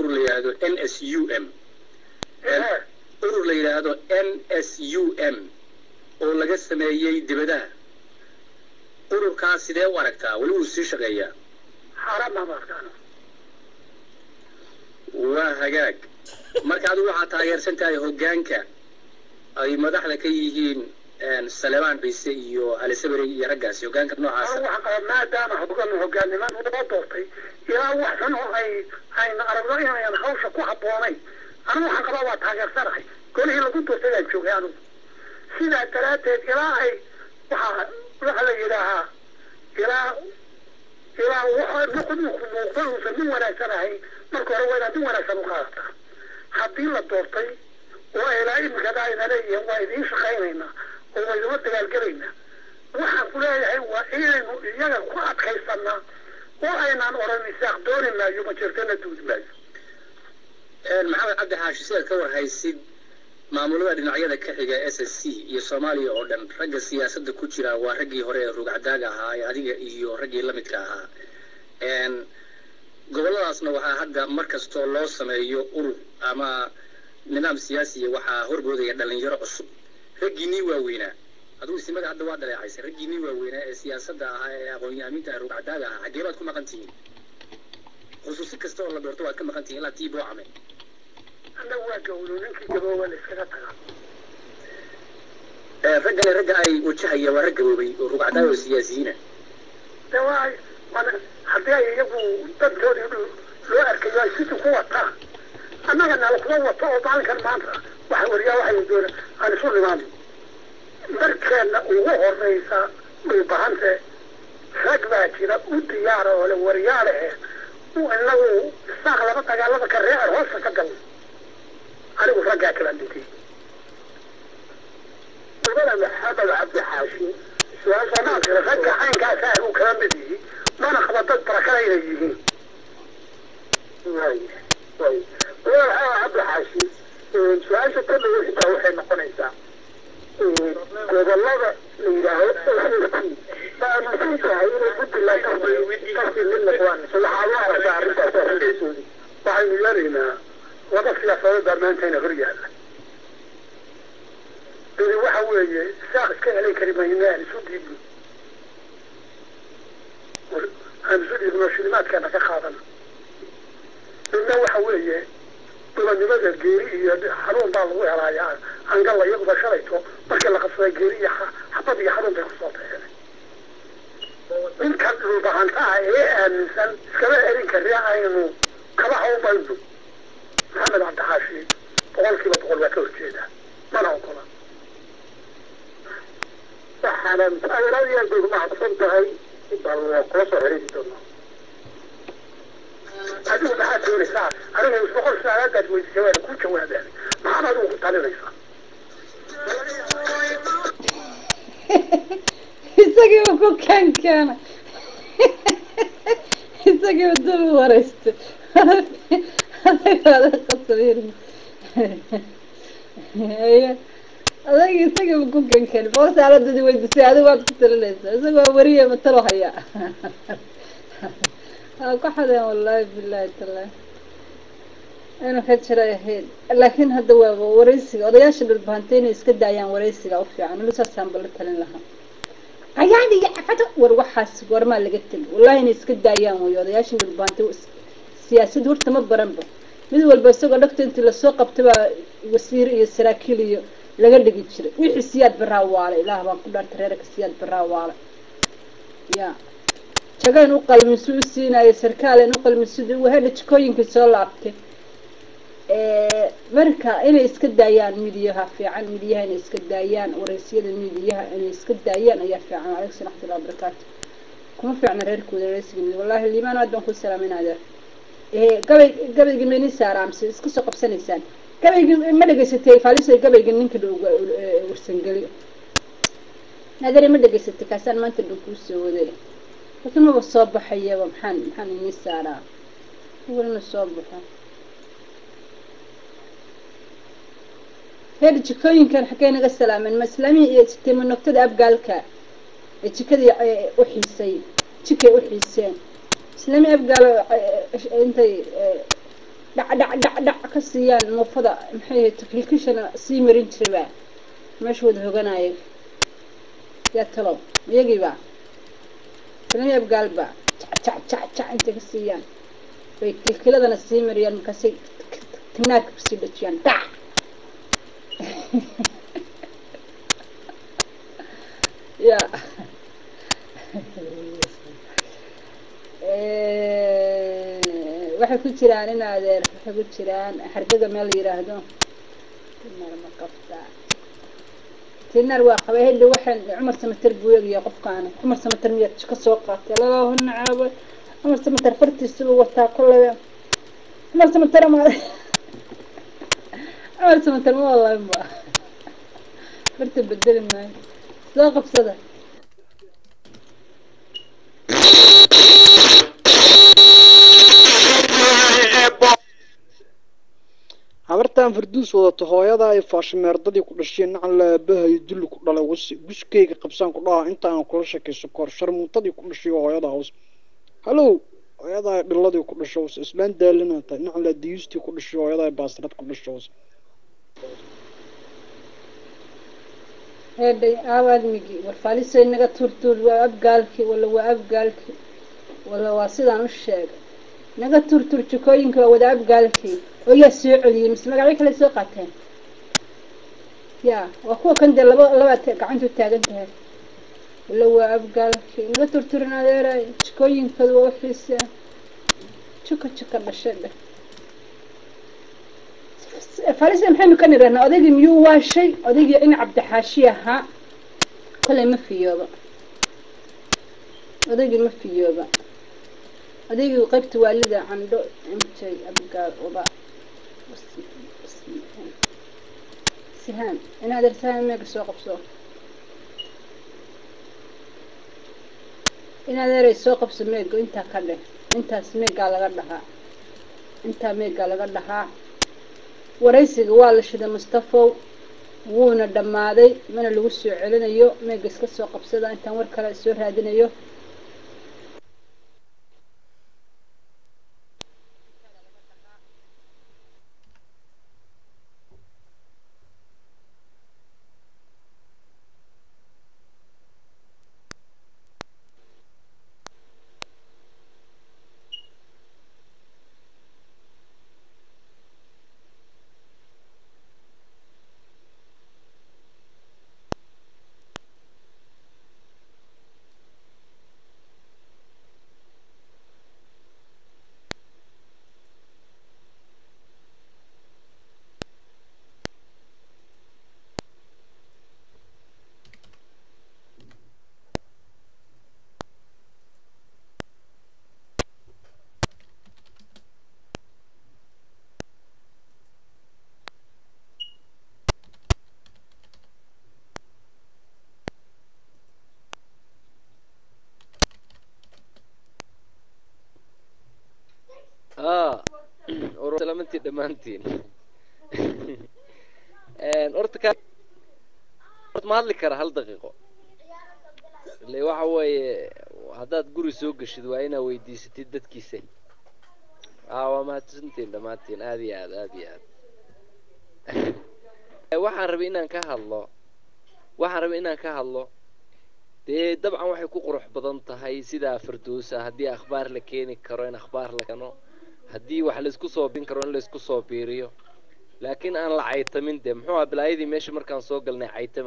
urur la yiraahdo NSUM urur la yiraahdo NSUM oo laga sameeyay dibadaha ururkaas sidee u aragtaa wali uu sii shaqeeyaa حرام ما بقتنا waa hagaag marka adigu waxaad taageersantahay hoggaanka ay madaxda ka yihiin Salebaan Ciise iyo Ali Sabri iyo raggaas hoggaanka noocaas ah ما دام hoggaanniman uu doortay ilaa waxan oo ay aragno inay hawsha ku haboonay anu waxaan qabaa waa taageersanahay golihii lagu doortay ay joogaan sida daraadeed ilaa ay waxa la yiraahaa ilaa waxa noqon muuqdo min wanaagsanay marka hore waa in wanaagsan u qaata haddii la doortay oo ilaa imika daayna leeyahay waa idin shaqaynayna oo way wada dagaalgalayna waxaan ku leeyahay waa inaynu iyaga ku adkaysana oo aynaan oran isaaq dooni maayo ma jirtana duud maayo maxamed cabdi xaashi sida ka warhaysid maamulada dhinacyada ka xiga SSC iyo Soomaaliya oo dhan ragga siyaasadda ku jira waa raggii hore ee rugcadaaga ahaa ee adiga iyo raggii la midka ahaa goboladaasna waxaa hadda markastoo loo sameeyo urur ama nidaam siyaasi waxaa horboodaya dhalinyaro cusub raggiinii waaweynaa adigu simada hadda waa dhaleecaysay raggiinii waaweynaa ee siyaasadda ahaa ee aqoon-yahaniinta rugcadaaga ahaa xaggee baad ku maqan tihiin xusuusi kasta oo la doorto waad ka maqan tihiin ilaa tii boocame أنا واقول لك جبوا الإسكاتها. رجع أي وجهي ورجعوا بي وربعتها والسياسيين. دواعي أنا حبيا يجوا تدور لو أركيا يسيتو قوة. أنا أنا القوة طبعا كان معنا وحوريا واحد يدور أنا شو اللي معي. مركان وهو الرئيس وبهانته رجع كذا ودياره ولا ورياره وإنه استغلب تجارب كريه الهوس كدل. أنا أفرجع كلام دي. وأنا محمد عبد حاشي سؤال ما في رجع حين كاسه وكلام دي ما أنا خبطت بركة يجيه. طيب. وأنا عبد حاشي سؤال كل واحد يروح المقنعة. والله إذا فأنا نسيت هاي قلت لا تحصل من الإخوان صلح الله تعالى تعالى طيب يرينا وضف يا صوت ما أنتين غريال إذا وحوي ساخس كان عليه كلمة ينال سودي أنا سودي المشلمات كان كخاطر إنه وحوي طبعا لماذا الجيري حرون بعض ويا رايان عن الله يقضى شريته marka la qasbay geeriya xabad iyo xarun bay ku soo tahay in ka uu bahantaa ee aaminsan iskala erin kariya aynu kala hawbaydo maxamed cabdi xaashi boqolkiiba boqol waa ka horjeeda mana ogola waxaan ayraadiya dugma xabsan tahay bal kula soo xiriiri doonaa adigu maxaad doonaysaa aniga boqol saacadaad weydiisay ku jawaabaan maxaad ugu talinaysaa isagii ku kankana isagii dul waraysta hada qasabir adagi isagii ku kankana boos aaladii weydiisay adigu waad ku talinaysaa isagoo wariye matalo haya ku xadeen wallahi billahi taala أنا كتشرا هيد لكن هذا هو وريسي أضياش بالبانتين يسكت دايان وريسي أو في عنو لسه سامبل تلين لها يعني فتو وروحاس ورما لقيتل والله إني يسكت دايان ويضياش بالبانتين سياسي دور تم برنبو مثل البسوق لقت أنت للسوق بتبع وسير يسراكيلي لقى اللي يتشري ويحسيات بالراوالة لا ما كنا تريرك سياد بالراوالة يا شجعنا نقل من سوسينا يسركال نقل من سود وهذا تكوين كسول عبته marka inay iska daayaan midiyaha fiican midiyaha inay iska daayaan waraysiga midiyaha inay iska daayaan ayaa fiican alaykum salaam barakaatu kuma fiicna reerkooda waraysiga wallahi liimaan aad baan ku salaaminaya gabayga meeni saaraamsi isku soo qabsanaysaan gabayga ma dhageysatay faalisay gabayga ninka warsan gali nadari ma dhageysatay kaasaan maanta dhan ku soo waday laakiin ma soo baxaya maxaan inii saaraa wala soo baxay هذا جكوين كان حكينا قصة من مسلمي يتم النقطة أبقالك جكدي وحيسين جكي وحيسين مسلمي أبقال أنت دع كسيان مفضى محي تكليكشنا سيمرين تربا مش ود هجناي يا تلو يجي بقى سنة يبقى قلبه تع انت كسيان كل هذا السيمرين كسي تناك بسيدتيان دع يا waxay ku jiraan in adeer waxay ku jiraan xargaga meel yiraahdo tinar ma qabta tinar waa qabay heli waxaan Umar Samatar buuyaga qofkaan Umar Samatar miyad ka soo qaatay laba nacaab Umar Samatar fartiisu wataa kullee Umar Samatar ma Umar Samatar ma wallahi ma farta bedel ma soo qabsada habartan farduus wadato hooyada ay faashmeerdadii ku dhasheen nacan laabahay dul ku dhalay guskeyga qabsan ku dhaha inta aan kula shakeyso kor sharmuutadii ku dhashay hooyada hoos hallo hooyada dhiladii ku dhashay islaan daalinata nacan la diistii ku dhashay hooyada baasrad ku dhashay هذا أواد ميجي والفاليسة إنك ترتول وأبقالك ولا أبقالك ولا واصل عن الشيء إنك ترتول تكوينك ولا أبقالك ويا سعودي مسمع عليك لسوقتين يا وأخوه كان ده لبعت عنده التاجنتها ولا أبقالك إنك ترتولنا ذرا تكوينك وحسة شكا بالشدة فاليسة محمد كان يرنا أديك ميو واشي أديك إن عبد حاشيها كل ما في يوبا أديك ما في يوبا أديك قبت والدة عنده شيء أبقى وضع سهام أنا هذا سهام ما يسوق بسوق أنا هذا يسوق بسميك وأنت كله أنت سميك على قدها أنت ميك على قدها waraysiga waa la shiday Mustafa wuuna dhamaaday mana lagu soo celinayo meegas ka soo qabsada intaan war kale soo raadinayo سلامتي دمانتين أرتك ما هذا كره هل دقيقة اللي وحوي هذا تقولي سوق الشدوائنا ويدي ستيدت كيسة وما تسنتين دمانتين هذه waxaan rabay inaan ka hadlo dee dabcan waxay ku qurux badan tahay sida Firdawsa hadii akhbaar la keeni karo in akhbaar la kano hadii wax la isku soo bin karo in la isku soo biiriyo laakiin aan la caytamin de muxuu ahaa bilaayadii meesha markaan soo galnay caytama